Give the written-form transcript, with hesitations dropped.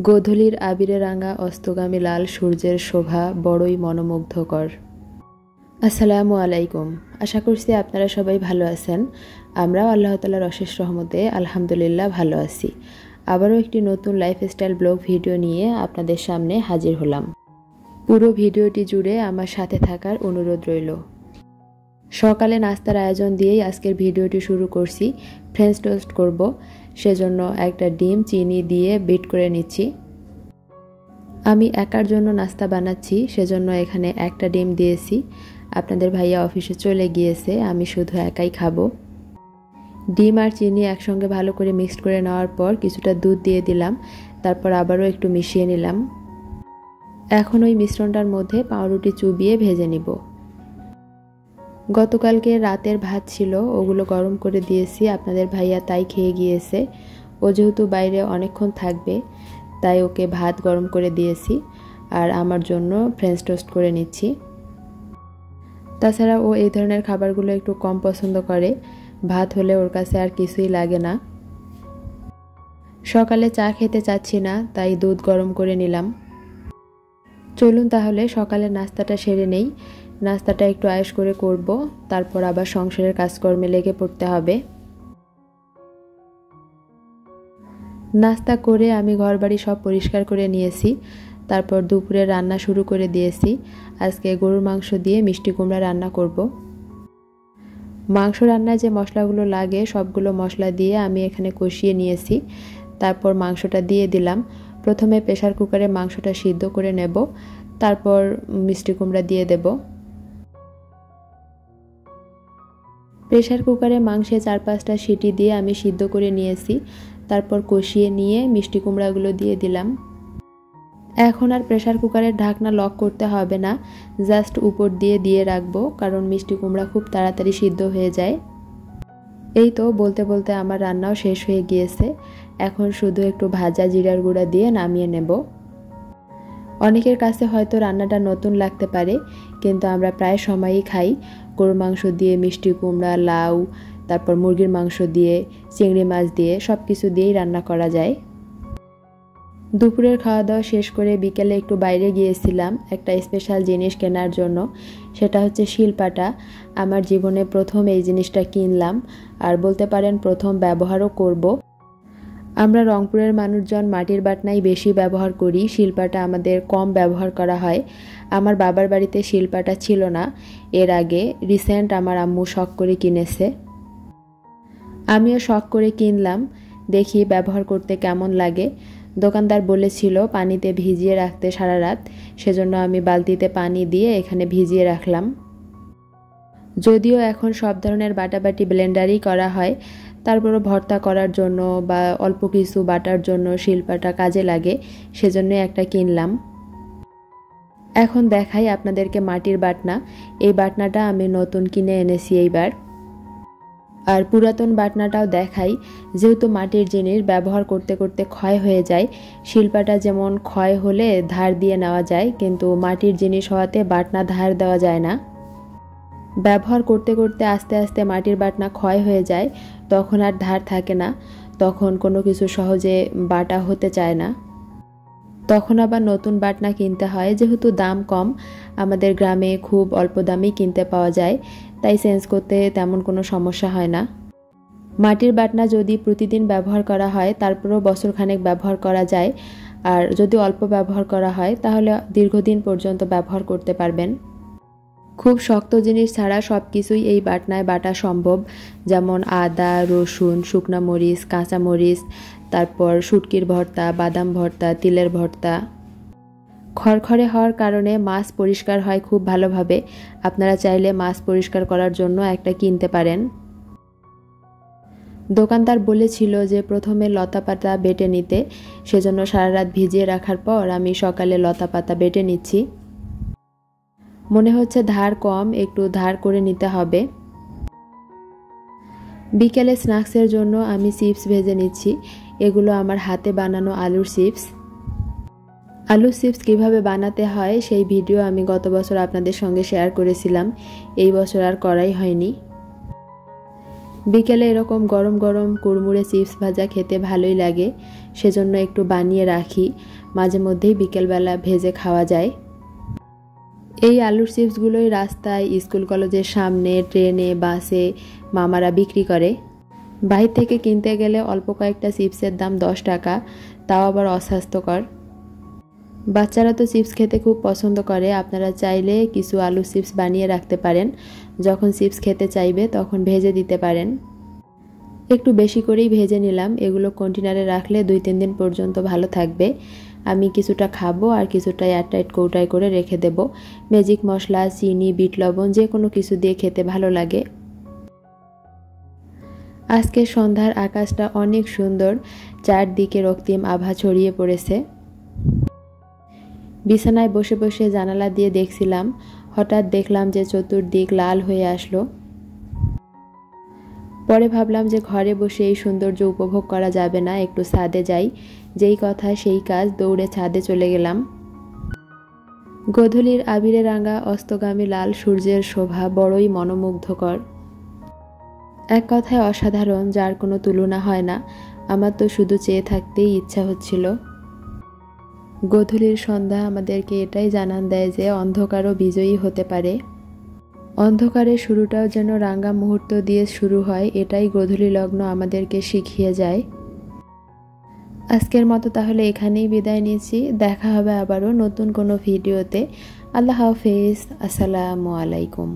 গোধূলির আবিরে রাঙা অস্তগামী লাল সূর্যের শোভা বড়ই মনোমুগ্ধকর। আসসালামু আলাইকুম। আশা করছি আপনারা সবাই ভালো আছেন। আমরাও আল্লাহ তাআলার অশেষ রহমতে আলহামদুলিল্লাহ ভালো আছি। আবারও একটি নতুন লাইফস্টাইল ব্লগ ভিডিও নিয়ে আপনাদের সামনে হাজির হলাম। পুরো ভিডিওটি জুড়ে আমার সাথে থাকার অনুরোধ রইল। সকালে নাস্তার আয়োজন দিয়েই আজকের ভিডিওটি শুরু করছি। ফ্রেঞ্চ টোস্ট করব, সেজন্য একটা ডিম চিনি দিয়ে বিট করে নিচ্ছি। আমি একার জন্য নাস্তা বানাচ্ছি, সেজন্য এখানে একটা ডিম দিয়েছি। আপনাদের ভাইয়া অফিসে চলে গিয়েছে, আমি শুধু একাই খাবো। ডিম আর চিনি একসঙ্গে ভালো করে মিক্সড করে নেওয়ার পর কিছুটা দুধ দিয়ে দিলাম, তারপর আবারও একটু মিশিয়ে নিলাম। এখন ওই মিশ্রণটার মধ্যে পাউরুটি চুবিয়ে ভেজে নিব। গতকালকে রাতের ভাত ছিল, ওগুলো গরম করে দিয়েছি। আপনাদের ভাইয়া তাই খেয়ে গিয়েছে। ও যেহেতু বাইরে অনেকক্ষণ থাকবে, তাই ওকে ভাত গরম করে দিয়েছি আর আমার জন্য ফ্রেঞ্চ টোস্ট করে নিচ্ছি। তাছাড়া ও এই ধরনের খাবারগুলো একটু কম পছন্দ করে, ভাত হলে ওর কাছে আর কিছুই লাগে না। সকালে চা খেতে চাচ্ছি না, তাই দুধ গরম করে নিলাম। চলুন তাহলে সকালে নাস্তাটা সেরে নেই। নাস্তাটা একটু আয়েশ করে করব, তারপর আবার সংসারের কাজকর্মে লেগে পড়তে হবে। নাস্তা করে আমি ঘরবাড়ি সব পরিষ্কার করে নিয়েছি। তারপর দুপুরে রান্না শুরু করে দিয়েছি। আজকে গরুর মাংস দিয়ে মিষ্টি কুমড়া রান্না করব। মাংস রান্নায় যে মশলাগুলো লাগে সবগুলো মশলা দিয়ে আমি এখানে কষিয়ে নিয়েছি। তারপর মাংসটা দিয়ে দিলাম। প্রথমে প্রেসার কুকারে মাংসটা সিদ্ধ করে নেব, তারপর মিষ্টি কুমড়া দিয়ে দেব। প্রেসার কুকারে মাংসে 4-5টা সিটি দিয়ে আমি সিদ্ধ করে নিয়েছি। তারপর কষিয়ে নিয়ে মিষ্টি কুমড়াগুলো দিয়ে দিলাম। এখন আর প্রেসার কুকারের ঢাকনা লক করতে হবে না, জাস্ট উপর দিয়ে রাখবো, কারণ মিষ্টি কুমড়া খুব তাড়াতাড়ি সিদ্ধ হয়ে যায়। এই তো বলতে বলতে আমার রান্নাও শেষ হয়ে গিয়েছে। এখন শুধু একটু ভাজা জিরার গুঁড়া দিয়ে নামিয়ে নেব। অনেকের কাছে হয়তো রান্নাটা নতুন লাগতে পারে, কিন্তু আমরা প্রায় সময়ই খাই। গরুর মাংস দিয়ে মিষ্টি কুমড়া, লাউ, তারপর মুরগির মাংস দিয়ে, চিংড়ি মাছ দিয়ে, সব কিছু দিয়েই রান্না করা যায়। দুপুরের খাওয়া দাওয়া শেষ করে বিকেলে একটু বাইরে গিয়েছিলাম একটা স্পেশাল জিনিস কেনার জন্য। সেটা হচ্ছে শিলপাটা। আমার জীবনে প্রথম এই জিনিসটা কিনলাম, আর বলতে পারেন প্রথম ব্যবহারও করব। আমরা রংপুরের মানুষজন মাটির বাটনাই বেশি ব্যবহার করি, শিলপাটা আমাদের কম ব্যবহার করা হয়। আমার বাবার বাড়িতে শিলপাটা ছিল না এর আগে, রিসেন্ট আমার আম্মু শখ করে কিনেছে। আমিও শখ করে কিনলাম, দেখি ব্যবহার করতে কেমন লাগে। দোকানদার বলেছিল পানিতে ভিজিয়ে রাখতে সারা রাত, সেজন্য আমি বালতিতে পানি দিয়ে এখানে ভিজিয়ে রাখলাম। যদিও এখন সব ধরনের বাটাবাটি ব্লেন্ডারই করা হয়, তারপরও ভর্তা করার জন্য বা অল্প কিছু বাটার জন্য শিলপাটা কাজে লাগে, সেজন্য একটা কিনলাম। এখন দেখাই আপনাদেরকে মাটির বাটনা। এই বাটনাটা আমি নতুন কিনে এনেছি এইবার। আর পুরাতন বাটনাটাও দেখাই, যেহেতু মাটির জিনিস ব্যবহার করতে করতে ক্ষয় হয়ে যায়। শিলপাটা যেমন ক্ষয় হলে ধার দিয়ে নেওয়া যায়, কিন্তু মাটির জিনিস হওয়াতে বাটনা ধার দেওয়া যায় না। ব্যবহার করতে করতে আস্তে আস্তে মাটির বাটনা ক্ষয় হয়ে যায়, তখন আর ধার থাকে না, তখন কোনো কিছু সহজে বাটা হতে চায় না। তখন আবার নতুন বাটনা কিনতে হয়। যেহেতু দাম কম, আমাদের গ্রামে খুব অল্প দামেই কিনতে পাওয়া যায়, তাই চেঞ্জ করতে তেমন কোনো সমস্যা হয় না। মাটির বাটনা যদি প্রতিদিন ব্যবহার করা হয় তারপরেও বছরখানেক ব্যবহার করা যায়, আর যদি অল্প ব্যবহার করা হয় তাহলে দীর্ঘদিন পর্যন্ত ব্যবহার করতে পারবেন। খুব শক্ত জিনিস ছাড়া সব কিছুই এই বাটনায় বাটা সম্ভব, যেমন আদা, রসুন, শুকনা মরিচ, কাঁচা মরিচ, তারপর শুটকির ভর্তা, বাদাম ভর্তা, তিলের ভর্তা। খড়খড়ে হওয়ার কারণে মাছ পরিষ্কার হয় খুব ভালোভাবে। আপনারা চাইলে মাছ পরিষ্কার করার জন্য একটা কিনতে পারেন। দোকানদার বলেছিল যে প্রথমে লতা পাতা বেটে নিতে, সেজন্য সারা রাত ভিজিয়ে রাখার পর আমি সকালে লতা পাতা বেটে নিচ্ছি। মনে হচ্ছে ধার কম, একটু ধার করে নিতে হবে। বিকেলে স্ন্যাক্সের জন্য আমি চিপস ভেজে নিচ্ছি। এগুলো আমার হাতে বানানো আলুর চিপস। আলুর চিপস কীভাবে বানাতে হয় সেই ভিডিও আমি গত বছর আপনাদের সঙ্গে শেয়ার করেছিলাম, এই বছর আর করাই হয়নি। বিকেলে এরকম গরম গরম কুড়মুড়ে চিপস ভাজা খেতে ভালোই লাগে, সেজন্য একটু বানিয়ে রাখি, মাঝে মধ্যেই বিকেলবেলা ভেজে খাওয়া যায়। এই আলুর চিপসগুলোই রাস্তায়, স্কুল কলেজের সামনে, ট্রেনে, বাসে মামারা বিক্রি করে। বাইরে থেকে কিনতে গেলে অল্প কয়েকটা চিপসের দাম 10 টাকা, তাও আবার অস্বাস্থ্যকর। বাচ্চারা তো চিপস খেতে খুব পছন্দ করে, আপনারা চাইলে কিছু আলুর চিপস বানিয়ে রাখতে পারেন, যখন চিপস খেতে চাইবে তখন ভেজে দিতে পারেন। একটু বেশি করেই ভেজে নিলাম, এগুলো কন্টেনারে রাখলে 2-3 দিন পর্যন্ত ভালো থাকবে। আমি কিছুটা খাবো আর কিছুটা এয়ারটাইট কৌটায় করে রেখে দেব। ম্যাজিক মশলা, চিনি, বিট লবণ যে কোনো কিছু দিয়ে খেতে ভালো লাগে। আজকে সন্ধ্যার আকাশটা অনেক সুন্দর, চারদিকে রক্তিম আভা ছড়িয়ে পড়েছে। বিছানায় বসে বসে জানালা দিয়ে দেখছিলাম, হঠাৎ দেখলাম যে চতুর্দিক লাল হয়ে আসলো। পরে ভাবলাম যে ঘরে বসে এই সৌন্দর্য উপভোগ করা যাবে না, একটু ছাদে যাই। যেই কথা সেই কাজ, দৌড়ে ছাদে চলে গেলাম। গোধূলির আবিরে রাঙা অস্তগামী লাল সূর্যের শোভা বড়ই মনোমুগ্ধকর, এক কথায় অসাধারণ, যার কোনো তুলনা হয় না। আমার তো শুধু চেয়ে থাকতেই ইচ্ছা হচ্ছিল। গোধূলির সন্ধ্যা আমাদেরকে এটাই জানান দেয় যে অন্ধকারও বিজয়ী হতে পারে। অন্ধকারের শুরুটাও যেন রাঙা মুহূর্ত দিয়ে শুরু হয়, এটাই গোধূলি লগ্ন আমাদেরকে শিখিয়ে যায়। আজকের মতো তাহলে এখানেই বিদায় নিচ্ছি, দেখা হবে আবারও নতুন কোনো ভিডিওতে। আল্লাহ হাফেজ, আসসালামু আলাইকুম।